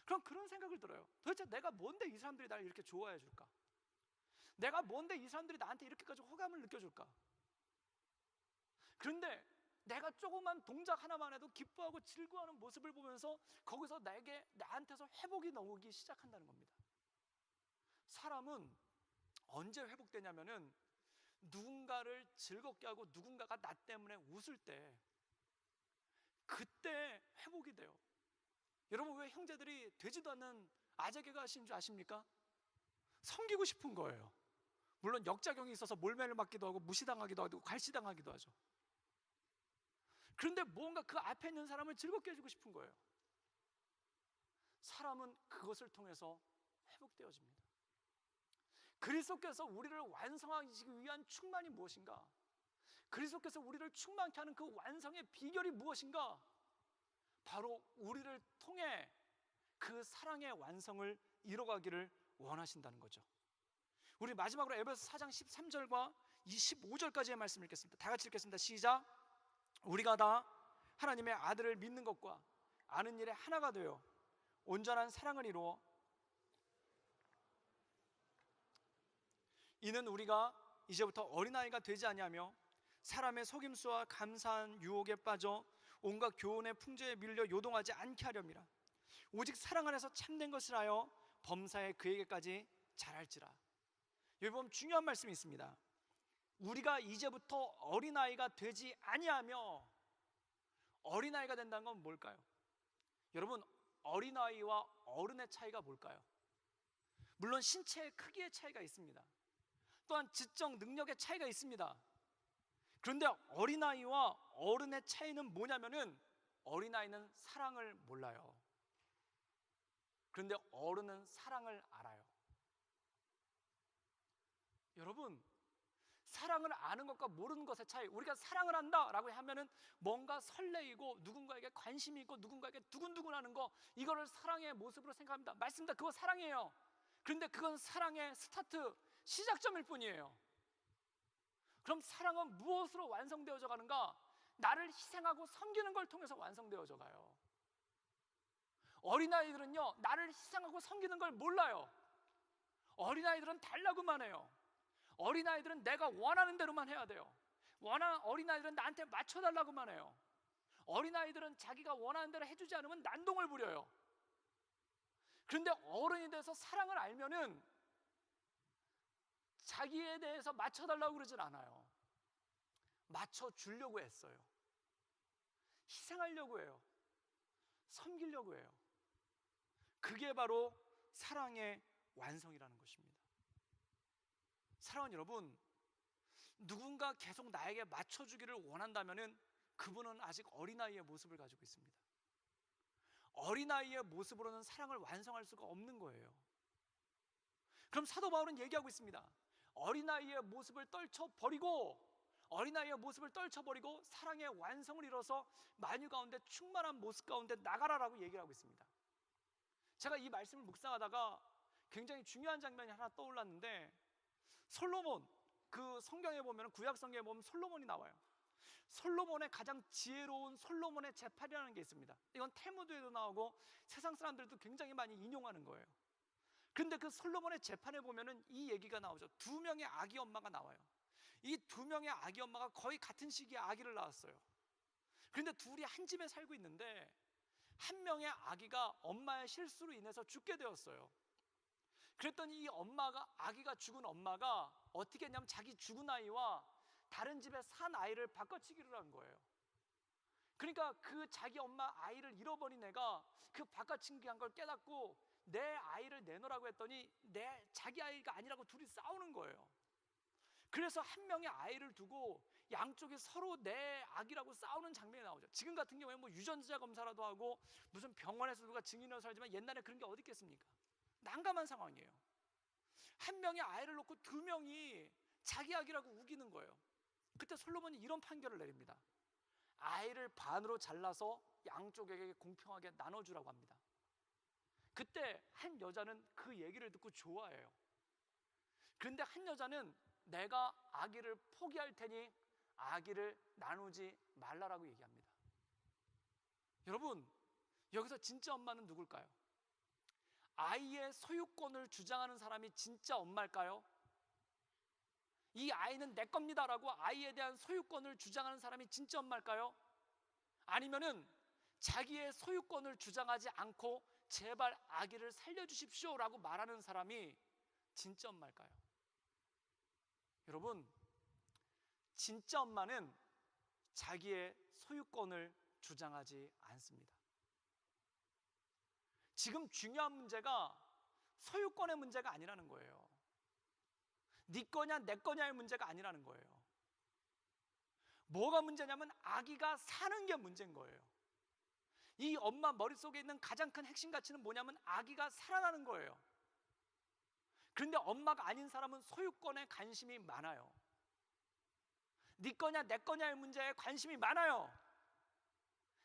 그럼 그런 생각을 들어요. 도대체 내가 뭔데 이 사람들이 나를 이렇게 좋아해 줄까? 내가 뭔데 이 사람들이 나한테 이렇게까지 호감을 느껴줄까? 그런데 내가 조그만 동작 하나만 해도 기뻐하고 즐거워하는 모습을 보면서 거기서 나한테서 회복이 나오기 시작한다는 겁니다. 사람은 언제 회복되냐면은 누군가를 즐겁게 하고 누군가가 나 때문에 웃을 때, 그때 회복이 돼요. 여러분, 왜 형제들이 되지도 않는 아재개가 하신 줄 아십니까? 섬기고 싶은 거예요. 물론 역작용이 있어서 몰매를 맞기도 하고 무시당하기도 하고 갈시당하기도 하죠. 그런데 뭔가 그 앞에 있는 사람을 즐겁게 해주고 싶은 거예요. 사람은 그것을 통해서 회복되어집니다. 그리스도께서 우리를 완성하시기 위한 충만이 무엇인가? 그리스도께서 우리를 충만케 하는 그 완성의 비결이 무엇인가? 바로 우리를 통해 그 사랑의 완성을 이뤄가기를 원하신다는 거죠. 우리 마지막으로 에베소 4장 13절과 25절까지의 말씀을 읽겠습니다. 다 같이 읽겠습니다. 시작. 우리가 다 하나님의 아들을 믿는 것과 아는 일에 하나가 되어 온전한 사랑을 이루어 이는 우리가 이제부터 어린아이가 되지 아니하며 사람의 속임수와 감사한 유혹에 빠져 온갖 교훈의 풍조에 밀려 요동하지 않게 하렵니다. 오직 사랑 안에서 참된 것을 하여 범사에 그에게까지 잘할지라. 여기 보면 중요한 말씀이 있습니다. 우리가 이제부터 어린아이가 되지 아니하며, 어린아이가 된다는 건 뭘까요? 여러분, 어린아이와 어른의 차이가 뭘까요? 물론 신체의 크기의 차이가 있습니다. 또한 지적 능력의 차이가 있습니다. 그런데 어린아이와 어른의 차이는 뭐냐면은, 어린아이는 사랑을 몰라요. 그런데 어른은 사랑을 알아요. 여러분, 사랑을 아는 것과 모르는 것의 차이, 우리가 사랑을 한다라고 하면은 뭔가 설레이고 누군가에게 관심이 있고 누군가에게 두근두근하는 거, 이거를 사랑의 모습으로 생각합니다. 맞습니다. 그거 사랑이에요. 그런데 그건 사랑의 스타트, 시작점일 뿐이에요. 그럼 사랑은 무엇으로 완성되어져 가는가? 나를 희생하고 섬기는 걸 통해서 완성되어져 가요. 어린아이들은요, 나를 희생하고 섬기는 걸 몰라요. 어린아이들은 달라고만 해요. 어린아이들은 내가 원하는 대로만 해야 돼요. 어린아이들은 나한테 맞춰달라고만 해요. 어린아이들은 자기가 원하는 대로 해주지 않으면 난동을 부려요. 그런데 어른이 돼서 사랑을 알면은 자기에 대해서 맞춰달라고 그러진 않아요. 맞춰주려고 했어요. 희생하려고 해요. 섬기려고 해요. 그게 바로 사랑의 완성이라는 것입니다. 사랑하는 여러분, 누군가 계속 나에게 맞춰주기를 원한다면은 그분은 아직 어린아이의 모습을 가지고 있습니다. 어린아이의 모습으로는 사랑을 완성할 수가 없는 거예요. 그럼 사도 바울은 얘기하고 있습니다. 어린아이의 모습을 떨쳐버리고 사랑의 완성을 이뤄서 만유 가운데 충만한 모습 가운데 나가라라고 얘기를 하고 있습니다. 제가 이 말씀을 묵상하다가 굉장히 중요한 장면이 하나 떠올랐는데, 솔로몬, 그 성경에 보면, 구약 성경에 보면 솔로몬이 나와요. 솔로몬의 가장 지혜로운 솔로몬의 재판이라는 게 있습니다. 이건 탈무드에도 나오고 세상 사람들도 굉장히 많이 인용하는 거예요. 근데 그 솔로몬의 재판에 보면은 이 얘기가 나오죠. 두 명의 아기 엄마가 나와요. 이 두 명의 아기 엄마가 거의 같은 시기에 아기를 낳았어요. 그런데 둘이 한 집에 살고 있는데 한 명의 아기가 엄마의 실수로 인해서 죽게 되었어요. 그랬더니 이 아기가 죽은 엄마가 어떻게 했냐면 자기 죽은 아이와 다른 집에 산 아이를 바꿔치기를 한 거예요. 그러니까 그 자기 엄마 아이를 잃어버린 애가 그 바꿔치기 한 걸 깨닫고 내 아이를 내놓으라고 했더니 자기 아이가 아니라고 둘이 싸우는 거예요. 그래서 한 명의 아이를 두고 양쪽이 서로 내 아기라고 싸우는 장면이 나오죠. 지금 같은 경우에 뭐 유전자 검사라도 하고 무슨 병원에서 누가 증인으로 살지만 옛날에 그런 게 어디 있겠습니까? 난감한 상황이에요. 한 명의 아이를 놓고 두 명이 자기 아기라고 우기는 거예요. 그때 솔로몬이 이런 판결을 내립니다. 아이를 반으로 잘라서 양쪽에게 공평하게 나눠주라고 합니다. 그때 한 여자는 그 얘기를 듣고 좋아해요. 그런데 한 여자는 내가 아기를 포기할 테니 아기를 나누지 말라라고 얘기합니다. 여러분, 여기서 진짜 엄마는 누굴까요? 아이의 소유권을 주장하는 사람이 진짜 엄마일까요? 이 아이는 내 겁니다라고 아이에 대한 소유권을 주장하는 사람이 진짜 엄마일까요? 아니면은 자기의 소유권을 주장하지 않고 제발 아기를 살려주십시오라고 말하는 사람이 진짜 엄마일까요? 여러분, 진짜 엄마는 자기의 소유권을 주장하지 않습니다. 지금 중요한 문제가 소유권의 문제가 아니라는 거예요. 네 거냐 내 거냐의 문제가 아니라는 거예요. 뭐가 문제냐면 아기가 사는 게 문제인 거예요. 이 엄마 머릿속에 있는 가장 큰 핵심 가치는 뭐냐면 아기가 살아나는 거예요. 그런데 엄마가 아닌 사람은 소유권에 관심이 많아요. 네 거냐 내 거냐의 문제에 관심이 많아요.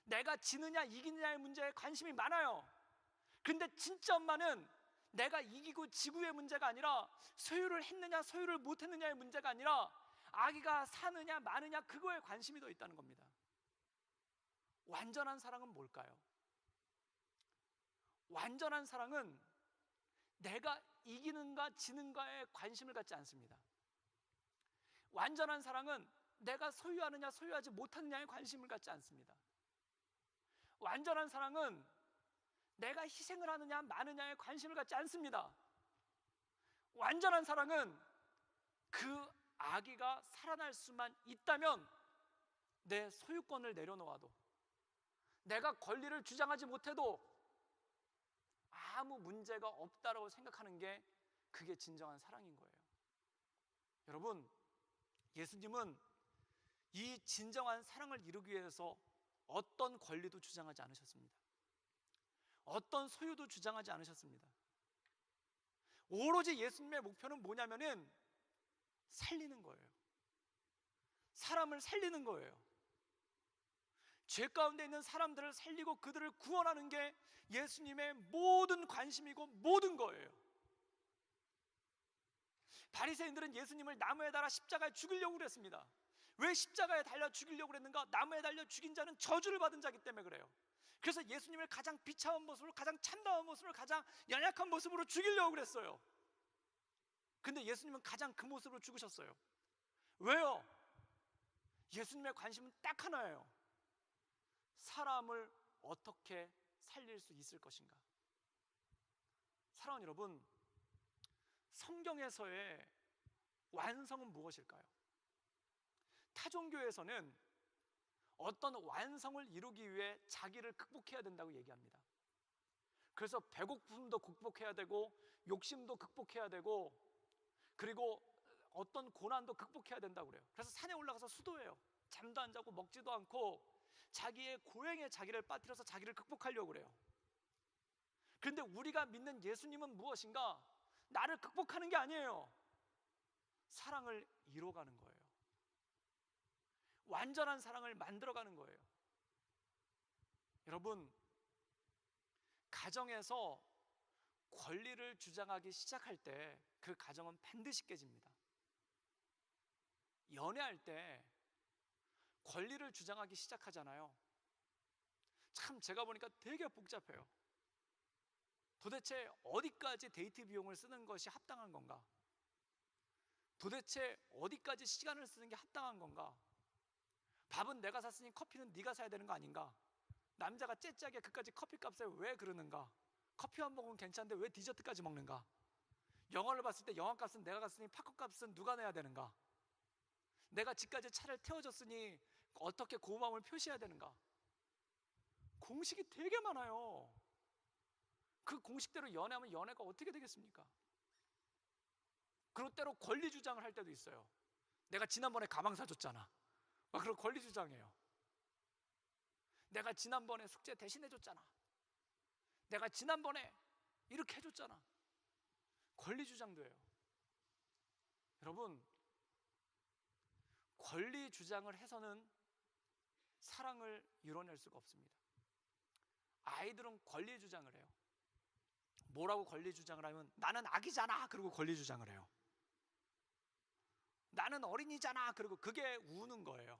내가 지느냐 이기느냐의 문제에 관심이 많아요. 그런데 진짜 엄마는 내가 이기고 지구의 문제가 아니라 소유를 했느냐 소유를 못했느냐의 문제가 아니라 아기가 사느냐 마느냐 그거에 관심이 더 있다는 겁니다. 완전한 사랑은 뭘까요? 완전한 사랑은 내가 이기는가 지는가에 관심을 갖지 않습니다. 완전한 사랑은 내가 소유하느냐 소유하지 못하느냐에 관심을 갖지 않습니다. 완전한 사랑은 내가 희생을 하느냐 마느냐에 관심을 갖지 않습니다. 완전한 사랑은 그 아기가 살아날 수만 있다면 내 소유권을 내려놓아도, 내가 권리를 주장하지 못해도 아무 문제가 없다라고 생각하는 게 그게 진정한 사랑인 거예요. 여러분, 예수님은 이 진정한 사랑을 이루기 위해서 어떤 권리도 주장하지 않으셨습니다. 어떤 소유도 주장하지 않으셨습니다. 오로지 예수님의 목표는 뭐냐면은 살리는 거예요. 사람을 살리는 거예요. 죄 가운데 있는 사람들을 살리고 그들을 구원하는 게 예수님의 모든 관심이고 모든 거예요. 바리새인들은 예수님을 나무에 달아 십자가에 죽이려고 그랬습니다. 왜 십자가에 달려 죽이려고 그랬는가? 나무에 달려 죽인 자는 저주를 받은 자이기 때문에 그래요. 그래서 예수님을 가장 비참한 모습으로, 가장 참다운 모습으로, 가장 연약한 모습으로 죽이려고 그랬어요. 근데 예수님은 가장 그 모습으로 죽으셨어요. 왜요? 예수님의 관심은 딱 하나예요. 사람을 어떻게 살릴 수 있을 것인가. 사랑하는 여러분, 성경에서의 완성은 무엇일까요? 타종교에서는 어떤 완성을 이루기 위해 자기를 극복해야 된다고 얘기합니다. 그래서 배고픔도 극복해야 되고 욕심도 극복해야 되고 그리고 어떤 고난도 극복해야 된다고 그래요. 그래서 산에 올라가서 수도해요. 잠도 안 자고 먹지도 않고 자기의 고행에 자기를 빠뜨려서 자기를 극복하려고 그래요. 그런데 우리가 믿는 예수님은 무엇인가? 나를 극복하는 게 아니에요. 사랑을 이뤄가는 거예요. 완전한 사랑을 만들어가는 거예요. 여러분, 가정에서 권리를 주장하기 시작할 때 그 가정은 반드시 깨집니다. 연애할 때 권리를 주장하기 시작하잖아요. 참 제가 보니까 되게 복잡해요. 도대체 어디까지 데이트 비용을 쓰는 것이 합당한 건가? 도대체 어디까지 시간을 쓰는 게 합당한 건가? 밥은 내가 샀으니 커피는 네가 사야 되는 거 아닌가? 남자가 째째하게 그까지 커피값에 왜 그러는가? 커피 한 모금은 괜찮은데 왜 디저트까지 먹는가? 영화를 봤을 때 영화값은 내가 갔으니 팝콘값은 누가 내야 되는가? 내가 집까지 차를 태워줬으니 어떻게 고마움을 표시해야 되는가? 공식이 되게 많아요. 그 공식대로 연애하면 연애가 어떻게 되겠습니까? 그리고 때로 권리 주장을 할 때도 있어요. 내가 지난번에 가방 사줬잖아. 막 그런 권리 주장해요. 내가 지난번에 숙제 대신해줬잖아. 내가 지난번에 이렇게 해줬잖아. 권리 주장도 해요. 여러분, 권리 주장을 해서는 사랑을 이뤄낼 수가 없습니다. 아이들은 권리 주장을 해요. 뭐라고 권리 주장을 하면 나는 아기잖아 그러고 권리 주장을 해요. 나는 어린이잖아 그러고 그게 우는 거예요.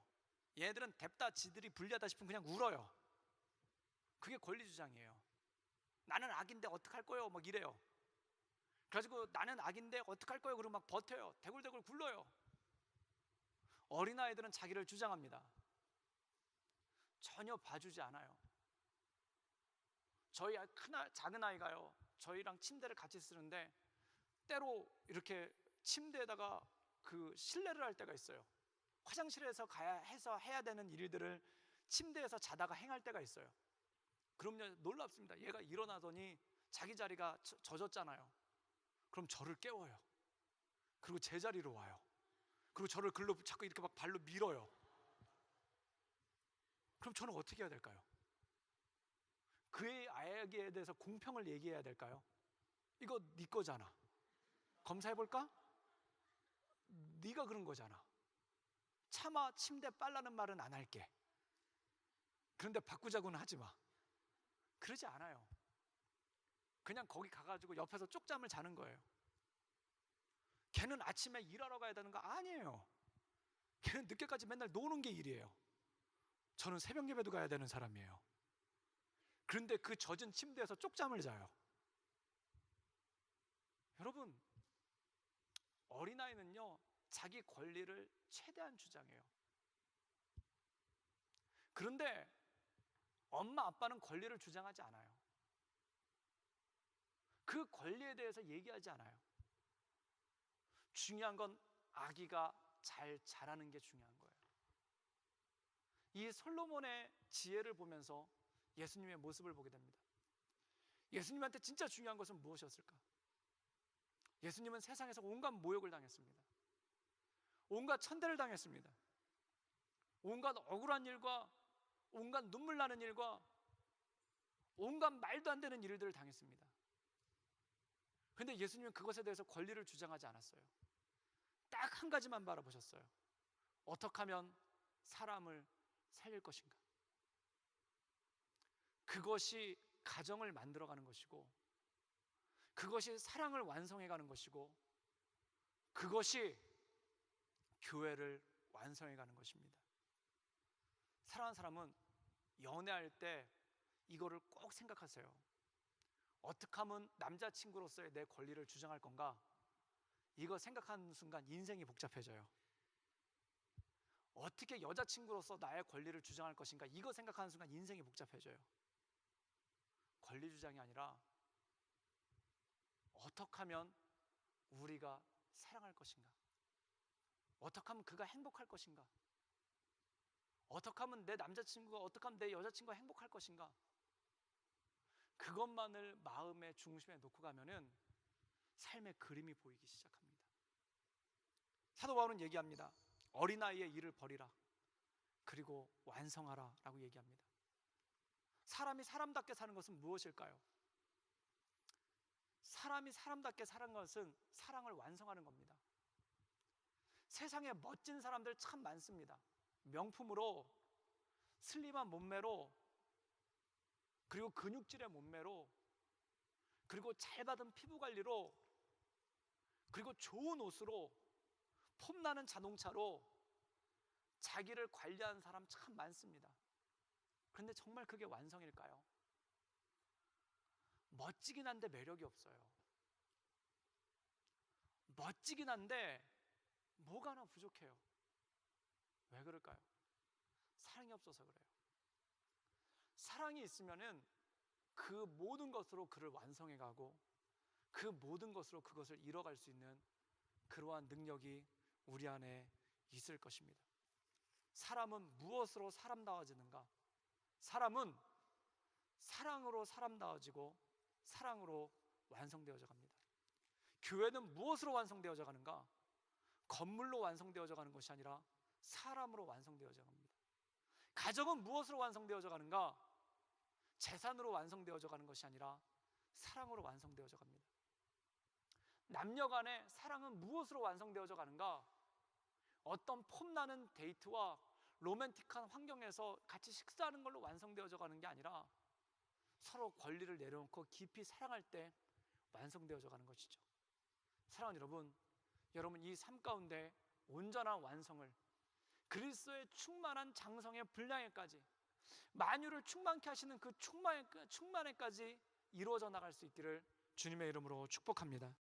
얘들은 뎁다 지들이 불리하다 싶으면 그냥 울어요. 그게 권리 주장이에요. 나는 악인데 어떡할 거예요 막 이래요. 그래가지고 나는 악인데 어떡할 거예요 그러고 막 버텨요. 대굴대굴 굴러요. 어린아이들은 자기를 주장합니다. 전혀 봐주지 않아요. 저희 작은 아이가요, 저희랑 침대를 같이 쓰는데 때로 이렇게 침대에다가 그 실내를 할 때가 있어요. 화장실에서 해야 되는 일들을 침대에서 자다가 행할 때가 있어요. 그럼요, 놀랍습니다. 얘가 일어나더니 자기 자리가 젖었잖아요. 그럼 저를 깨워요. 그리고 제 자리로 와요. 그리고 저를 글로 자꾸 이렇게 막 발로 밀어요. 그럼 저는 어떻게 해야 될까요? 그의 아이에 대해서 공평을 얘기해야 될까요? 이거 네 거잖아. 검사해볼까? 네가 그런 거잖아. 차마 침대 빨라는 말은 안 할게. 그런데 바꾸자고는 하지 마. 그러지 않아요. 그냥 거기 가가지고 옆에서 쪽잠을 자는 거예요. 걔는 아침에 일하러 가야 되는 거 아니에요. 걔는 늦게까지 맨날 노는 게 일이에요. 저는 새벽 예배도 가야 되는 사람이에요. 그런데 그 젖은 침대에서 쪽잠을 자요. 여러분, 어린아이는요 자기 권리를 최대한 주장해요. 그런데 엄마 아빠는 권리를 주장하지 않아요. 그 권리에 대해서 얘기하지 않아요. 중요한 건 아기가 잘 자라는 게 중요한 거예요. 이 솔로몬의 지혜를 보면서 예수님의 모습을 보게 됩니다. 예수님한테 진짜 중요한 것은 무엇이었을까? 예수님은 세상에서 온갖 모욕을 당했습니다. 온갖 천대를 당했습니다. 온갖 억울한 일과 온갖 눈물 나는 일과 온갖 말도 안 되는 일들을 당했습니다. 그런데 예수님은 그것에 대해서 권리를 주장하지 않았어요. 딱 한 가지만 바라보셨어요. 어떻게 하면 사람을 살릴 것인가? 그것이 가정을 만들어가는 것이고, 그것이 사랑을 완성해가는 것이고, 그것이 교회를 완성해가는 것입니다. 사랑하는 사람은 연애할 때 이거를 꼭 생각하세요. 어떻게 하면 남자친구로서의 내 권리를 주장할 건가? 이거 생각하는 순간 인생이 복잡해져요. 어떻게 여자친구로서 나의 권리를 주장할 것인가? 이거 생각하는 순간 인생이 복잡해져요. 권리 주장이 아니라 어떻게 하면 우리가 사랑할 것인가? 어떻게 하면 그가 행복할 것인가? 어떻게 하면 내 남자친구가, 어떻게 하면 내 여자친구가 행복할 것인가? 그것만을 마음의 중심에 놓고 가면은 삶의 그림이 보이기 시작합니다. 사도 바울은 얘기합니다. 어린아이의 일을 버리라. 그리고 완성하라 라고 얘기합니다. 사람이 사람답게 사는 것은 무엇일까요? 사람이 사람답게 사는 것은 사랑을 완성하는 겁니다. 세상에 멋진 사람들 참 많습니다. 명품으로, 슬림한 몸매로, 그리고 근육질의 몸매로, 그리고 잘 받은 피부 관리로, 그리고 좋은 옷으로, 폼나는 자동차로 자기를 관리하는 사람 참 많습니다. 그런데 정말 그게 완성일까요? 멋지긴 한데 매력이 없어요. 멋지긴 한데 뭐가 하나 부족해요. 왜 그럴까요? 사랑이 없어서 그래요. 사랑이 있으면은 그 모든 것으로 그를 완성해 가고 그 모든 것으로 그것을 이뤄갈 수 있는 그러한 능력이 우리 안에 있을 것입니다. 사람은 무엇으로 사람다워지는가? 사람은 사랑으로 사람다워지고 사랑으로 완성되어져 갑니다. 교회는 무엇으로 완성되어져 가는가? 건물로 완성되어져 가는 것이 아니라 사람으로 완성되어져 갑니다. 가정은 무엇으로 완성되어져 가는가? 재산으로 완성되어져 가는 것이 아니라 사랑으로 완성되어져 갑니다. 남녀 간의 사랑은 무엇으로 완성되어져 가는가? 어떤 폼나는 데이트와 로맨틱한 환경에서 같이 식사하는 걸로 완성되어져 가는 게 아니라 서로 권리를 내려놓고 깊이 사랑할 때 완성되어져 가는 것이죠. 사랑하는 여러분, 여러분 이 삶 가운데 온전한 완성을, 그리스도의 충만한 장성의 분량에까지, 만유를 충만케 하시는 그 충만에까지 이루어져 나갈 수 있기를 주님의 이름으로 축복합니다.